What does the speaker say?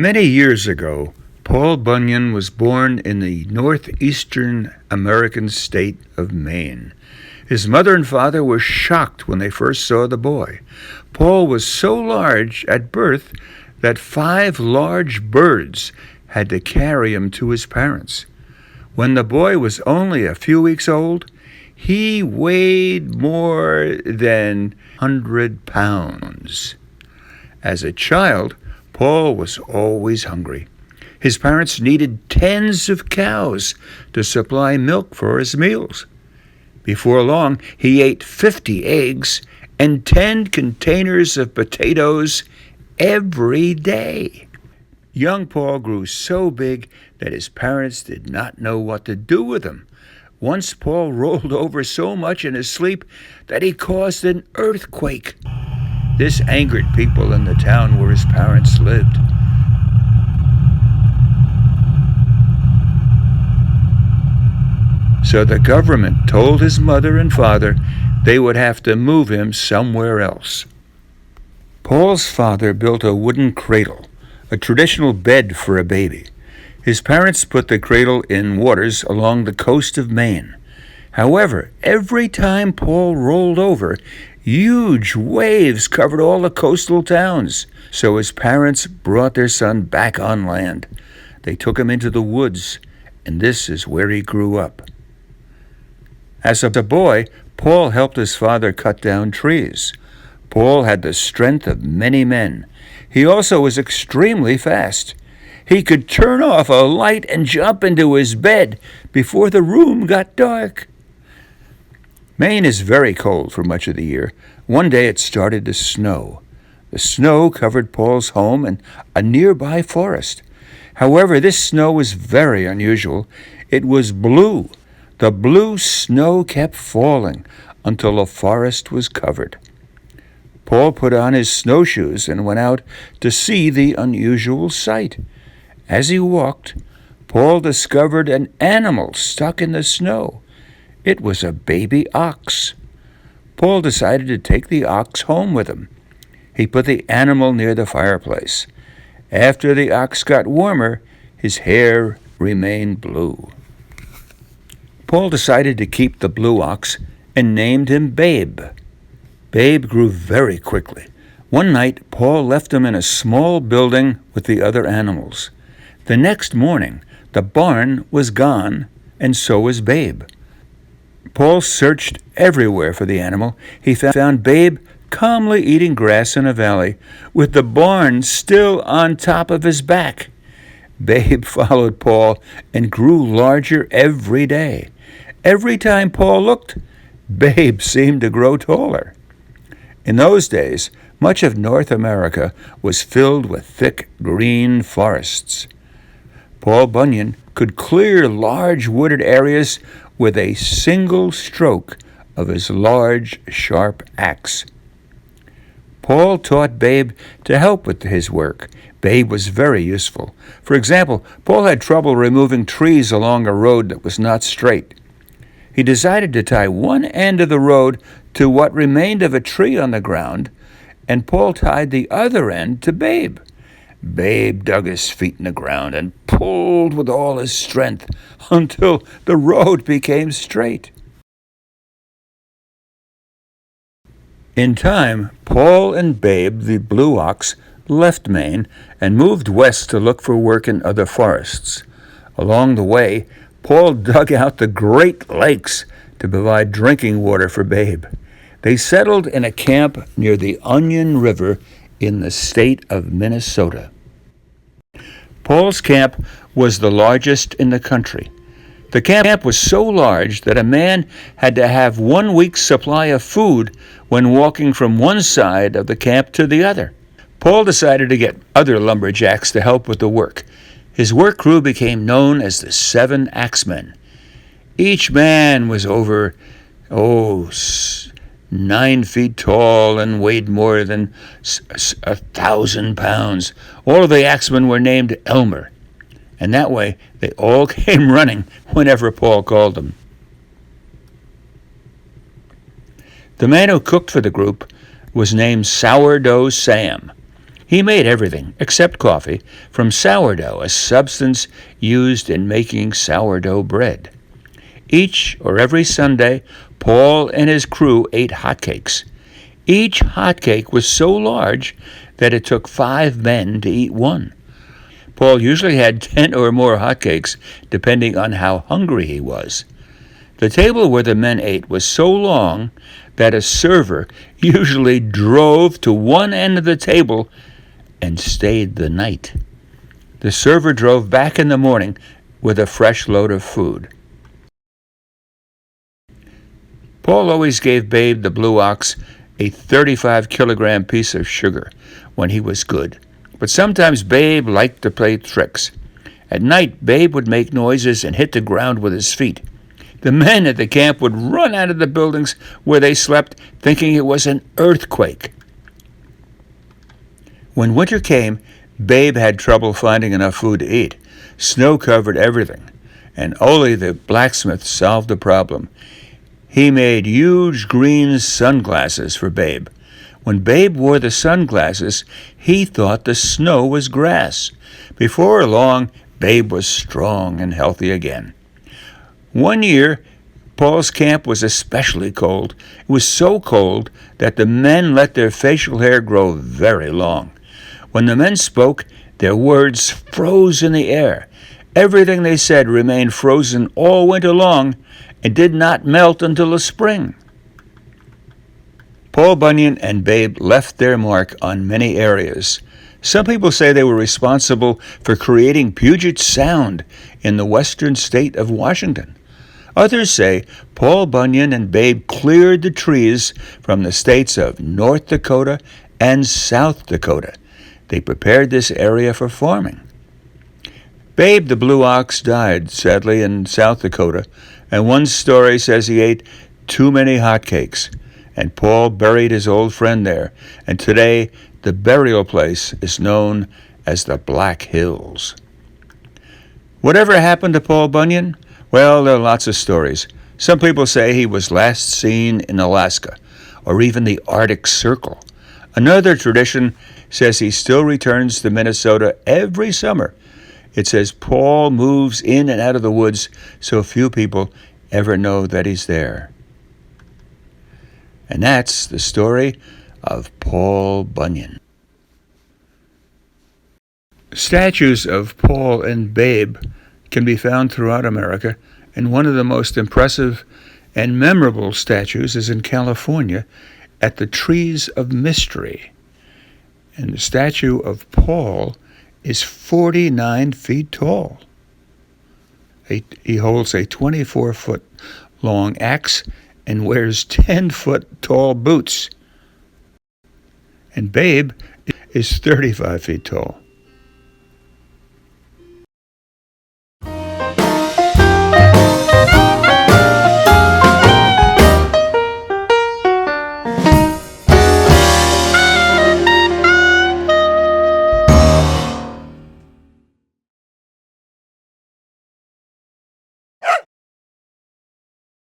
Many years ago, Paul Bunyan was born in the northeastern American state of Maine. His mother and father were shocked when they first saw the boy. Paul was so large at birth that 5 large birds had to carry him to his parents. When the boy was only a few weeks old, he weighed more than 100 pounds. As a child, Paul was always hungry. His parents needed tens of cows to supply milk for his meals. Before long, he ate 50 eggs and 10 containers of potatoes every day. Young Paul grew so big that his parents did not know what to do with him. Once Paul rolled over so much in his sleep that he caused an earthquake. This angered people in the town where his parents lived. So the government told his mother and father they would have to move him somewhere else. Paul's father built a wooden cradle, a traditional bed for a baby. His parents put the cradle in waters along the coast of Maine. However, every time Paul rolled over, huge waves covered all the coastal towns. So his parents brought their son back on land. They took him into the woods, and this is where he grew up. As a boy, Paul helped his father cut down trees. Paul had the strength of many men. He also was extremely fast. He could turn off a light and jump into his bed before the room got dark. Maine is very cold for much of the year. One day it started to snow. The snow covered Paul's home and a nearby forest. However, this snow was very unusual. It was blue. The blue snow kept falling until the forest was covered. Paul put on his snowshoes and went out to see the unusual sight. As he walked, Paul discovered an animal stuck in the snow. It was a baby ox. Paul decided to take the ox home with him. He put the animal near the fireplace. After the ox got warmer, his hair remained blue. Paul decided to keep the blue ox and named him Babe. Babe grew very quickly. One night, Paul left him in a small building with the other animals. The next morning, the barn was gone, and so was Babe. Paul searched everywhere for the animal. He found Babe calmly eating grass in a valley, with the barn still on top of his back. Babe followed Paul and grew larger every day. Every time Paul looked, Babe seemed to grow taller. In those days, much of North America was filled with thick green forests. Paul Bunyan could clear large wooded areas with a single stroke of his large, sharp axe. Paul taught Babe to help with his work. Babe was very useful. For example, Paul had trouble removing trees along a road that was not straight. He decided to tie one end of the road to what remained of a tree on the ground, and Paul tied the other end to Babe. Babe dug his feet in the ground and pulled with all his strength until the road became straight. In time, Paul and Babe, the blue ox, left Maine and moved west to look for work in other forests. Along the way, Paul dug out the Great Lakes to provide drinking water for Babe. They settled in a camp near the Onion River in the state of Minnesota. Paul's camp was the largest in the country. The camp was so large that a man had to have 1 week's supply of food when walking from one side of the camp to the other. Paul decided to get other lumberjacks to help with the work. His work crew became known as the 7 Axemen. Each man was over 9 feet tall and weighed more than 1,000 pounds. All of the axemen were named Elmer, and that way they all came running whenever Paul called them. The man who cooked for the group was named Sourdough Sam. He made everything, except coffee, from sourdough, a substance used in making sourdough bread. Each or every Sunday, Paul and his crew ate hotcakes. Each hotcake was so large that it took 5 men to eat one. Paul usually had 10 or more hotcakes, depending on how hungry he was. The table where the men ate was so long that a server usually drove to one end of the table and stayed the night. The server drove back in the morning with a fresh load of food. Paul always gave Babe the blue ox a 35-kilogram piece of sugar when he was good. But sometimes Babe liked to play tricks. At night, Babe would make noises and hit the ground with his feet. The men at the camp would run out of the buildings where they slept, thinking it was an earthquake. When winter came, Babe had trouble finding enough food to eat. Snow covered everything, and only the blacksmith solved the problem. He made huge green sunglasses for Babe. When Babe wore the sunglasses, he thought the snow was grass. Before long, Babe was strong and healthy again. One year, Paul's camp was especially cold. It was so cold that the men let their facial hair grow very long. When the men spoke, their words froze in the air. Everything they said remained frozen all winter long and did not melt until the spring. Paul Bunyan and Babe left their mark on many areas. Some people say they were responsible for creating Puget Sound in the western state of Washington. Others say Paul Bunyan and Babe cleared the trees from the states of North Dakota and South Dakota. They prepared this area for farming. Babe the blue ox died, sadly, in South Dakota, and one story says he ate too many hotcakes, and Paul buried his old friend there, and today the burial place is known as the Black Hills. Whatever happened to Paul Bunyan? Well, there are lots of stories. Some people say he was last seen in Alaska, or even the Arctic Circle. Another tradition says he still returns to Minnesota every summer. It says Paul moves in and out of the woods, so few people ever know that he's there. And that's the story of Paul Bunyan. Statues of Paul and Babe can be found throughout America, and one of the most impressive and memorable statues is in California at the Trees of Mystery. And the statue of Paul is 49 feet tall. He holds a 24-foot long axe and wears 10-foot tall boots. And Babe is 35 feet tall.